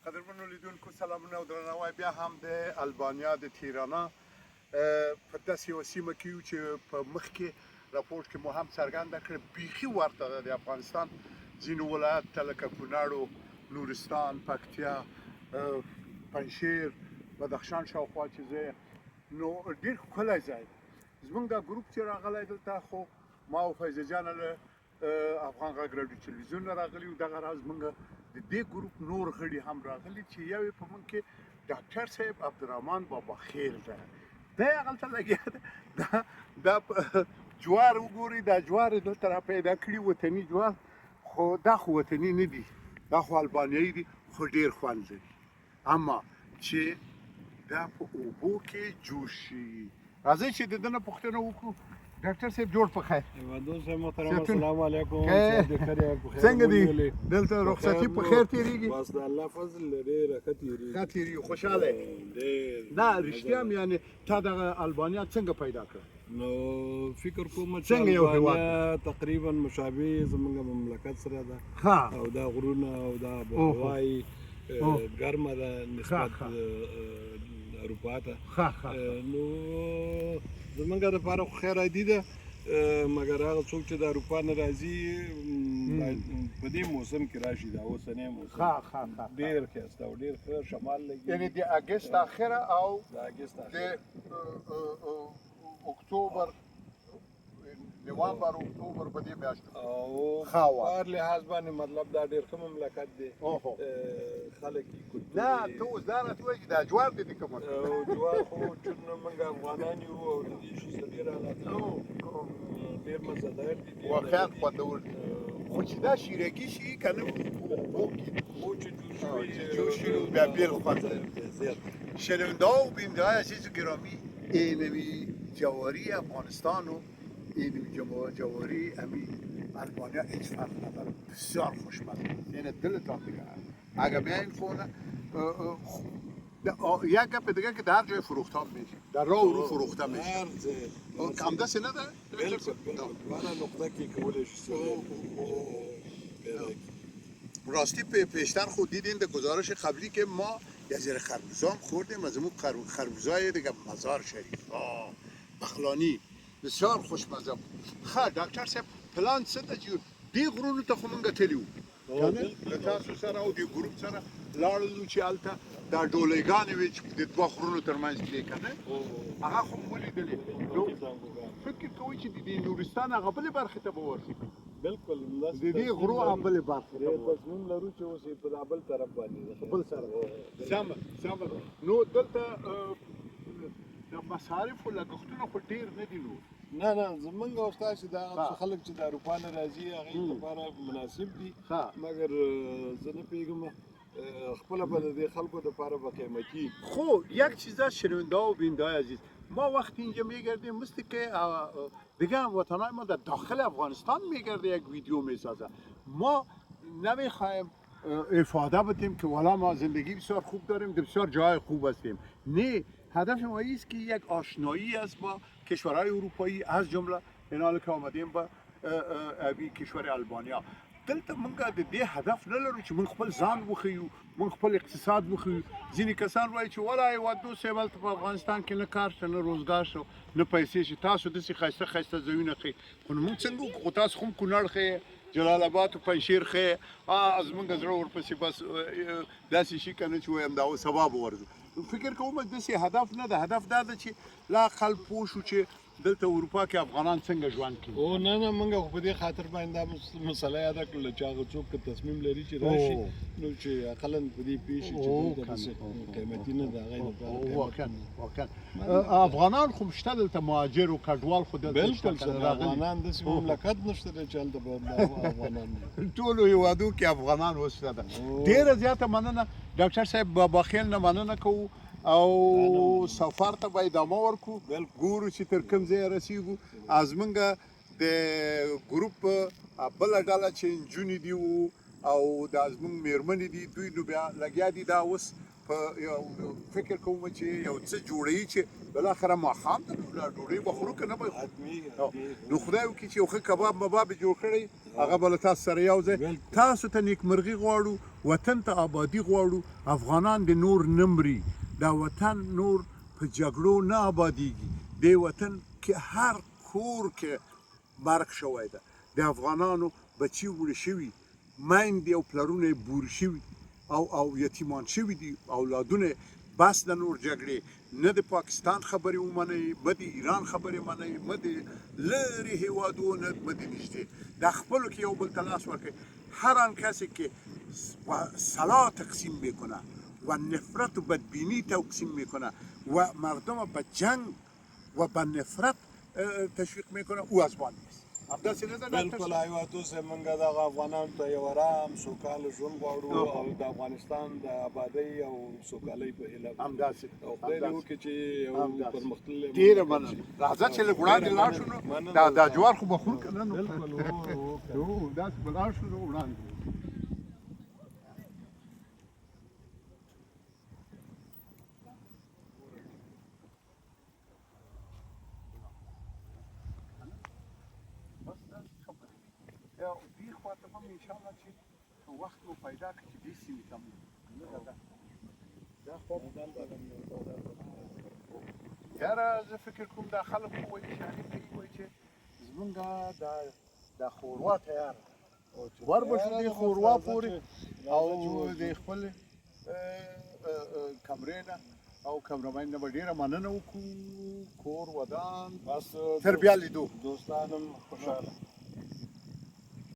قدرمنو لیدونکو سلامونه او درناوی بیا هم د البانیا د تیرانا په داسې یوه سیمه کې یو چې په مخکې راپورټ کې مو هم څرګنده کړه بیخي ورته ده د افغانستان ځینو ولایت ته لکه کونړ نورستان پکتیا پنجشیر بدخشان شاوخوا چې ځای نو ډېر ښکلی ځای دی زموږ دا ګروپ چې راغلی دلته خو ما او فیضه جانه له افغان غږ راډیو تلویزیون نه راغلي یو دغه راز موږ د دې ګروپ نور غړي هم راغلي چې یو یې په موږ کې ډاکټر صاحب عبدالرحمن بابا خیر ده دی هغلته لګیا ده دا جوار وګورئ دا جوار یې دلته را پیدا کړي وطني جوار خو دا خو وطني نه دي دا خو البانیایي دي خو ډېر خوند لري اما چې دا په اوبو کې جوش شي راځئ چې د ده نه پوښتنه وکړو ډاکټر صاحب جوړ په خیر هیوادون صاحب محترم السلام علیکم څنګه دي دلته رخصتي په خیر تېرېږي بس د الله فضل لري ښه تېرېږي خوشحاله نه رښتیا هم یعنې تا دغه البانیا څنګه پیدا کړه نو فکر کوم څنګه یو هېواد تقریبا مشابه زموږ مملکت سره ده او دا غرونه او دا هوایي ګرمه ده نسبت اروپا ته نو زمونږ دپاره خو خیر عادي ده مګر هغه څوک چې د اروپا نه راځي په دې موسم کې راشي دا اوسنی موسم ډېر ښایسته او ډېر ښه شمال لګي یعنې د اګست اخره او د اکتوبر نوامبر اکتوبر په دې میاشتو او هر لحاظ باندې مطلب دا ډېر ښه مملکت دی خلک یې نه ته اوس دا راته وایي چې دا جوار دی د کومه جوار خو چون موږ افغانان یو او د دې شي څخه ډېر علاقه ډېر مزهدار دي واقعا خوندور دي خو چې دا شیرګي شي که نه اوبو چې جوش شي نو بیا بېل خوند لري شنونده و بیننده های عزیز و گرامی اینوی جواری افغانستان و اینوی جواری امی البانیا هیچ فرق نداره بسیار خوشمزه یعنی دلتان بگه اگه بیاین خونه یک گپ دیگه که در جای فروختن میشه در راه و رو فروخته میشه کم دستی نداره؟ وانا نقطه که کولش راستی پیشتر خود دیدین در گزارش قبلی که ما یه زیر خربوزه هم خوردیم از اون خربوزه دیگه مزار شریف بخلانی بسیار خوشمزه بود خب دکتر صاحب پلان څه ده چې دې غرونو ته خو موږ تللي وو که نه له تاسو سره او دې ګروپ سره لاړلو چې هلته دا ډولۍ وې چې د دوه غرونو تر منځ کې که نه هغه خو مو ولیدلې نو فکر کوئ چې د دې نورستان هغه بلې برخې ته به ورشي بالکل د دې غرو هغه بلې برخې ته به تصمیم لرو چې اوس په دا بل طرف باندې بل سره سمه نو دلته د مصارفو لګښتونه خو ډېر نه دي نور نه زمونږ او ستاسو دا خلک چې د اروپا نه راځي هغوی لپاره مناسب دي مګر زه نه پوهېږم خپله به د دې خلکو دپاره به قیمتي خو یک چیز است شنونده و بیننده عزیز ما وقتی اینجا میگردیم مثل که دیگه هم وطنهای ما در داخل افغانستان میگرده یک ویدیو میسازه ما نمیخوایم افاده بدیم که والا ما زندگی بسیار خوب داریم در بسیار جای خوب هستیم نه هدف ما است که یک آشنایی است با کشورهای اروپایی از جمله این حال که آمدیم با کشور البانیا دلته موږ د دې هدف نه لرو چې موږ خپل ځان وښیو موږ خپل اقتصاد وښیو ځینې کسان وایي چې ولا هېوادو صاحب هلته په افغانستان کې نه کار شته نه روزګار شته نه پیسې شي تاسو داسې ښایسته ښایسته ځایونه ښیئ خو نو موږ څنګه وکړو خو تاسو خو هم کونړ ښیئ جلال آباد و پنجشیر ښیئ زموږ زړه ورپسې بس داسې شي که نه چې وایم دا اوس سبا به ورځو فکر کوم داسې هدف نه ده هدف دا ده چې لا خلک پوه شو چې دلته اروپا کې افغانان څنګه ژوند کوي او نه موږ خو په دې خاطر باندې دا مسله یاده کړله چې هغه څوک که تصمیم لري چې راشي نو چې اقلا په دې پوه شي چې دلته داسې قیمتي نه ده هغوی لپاره واقعا افغانان خو شته دلته مهاجر و کډوال خو دلته شته بالکل افغانان داسې مملکت نشته دی چې هلته به افغانان ټولو هېوادو کې افغانان اوس شته ده ډېره زیاته مننه ډاکټر صاحب باباخیل نه مننه کوو او سفر ته به ادامه ورکو ګورو چې تر کوم ځایه رسیږو زموږ د ګروپ بله ډله چې نجونې دي او دا زموږ مېرمنې دي دوی نو بیا لګیا دي دا اوس په یو فکر کوم چې یو څه جوړوي چې بالاخره ماښام ته ډوډۍ به خورو که نه به خورو. نو خدای وکړي چې یو ښه کباب مباب یې جوړ کړی هغه به له تاسو سره یو ځای. تاسو ته نیکمرغي غواړو، وطن ته آبادي غواړو. افغانان د نور نه مري، دا وطن نور په جګړو نه آبادیږي. دې وطن کې هر کور کې مرګ شوی ده. د افغانانو بچي وړه شوي، میندې او پلرونه یې بور شوي او یتیمان شوي دي اولادونه. بس د نور جګړې نه د پاکستان خبرې ومنئ، مه د ایران خبرې منئ، مه د لرې هیوادونو نه، مه د نږدې. د خپلو کې یو بل ته لاس ورکړئ. هر آن کسی که سلاح تقسیم میکنه و نفرت و بدبینی تقسیم میکنه و مردم به جنگ و به نفرت تشویق میکنه او از بان نیست. همداسې نه ده بالکل حیواتو صاحب، موږ دغه افغانانو ته یو ارام سوکاله ژوند غواړو او د افغانستان د آبادۍ او سوکالۍ په هیله همداسې او خدای دې وکړي چې یو پرمختللی ډېره مننه. راځه چې لږ وړاندې لاړ شو نو دا جوار خو به خورو که نه. نو داسې به لاړ شو نو وړاندې. یا دې خواته به مې انشاءالله چې وخت مو پیدا کړي چې دې سیمې ته مو دا خوا یاره زه فکر کوم دا خلک ووایي چې هغې ته یې وایي چې زمونږ دا ښوروا تیاره ده، ور به شو دې ښوروا پورې او د خپل کمرې نه او کمرمین نه به ډېره مننه وکړو. کور ودان بس تر بیا لیدو. دوستان هم خوشحاله.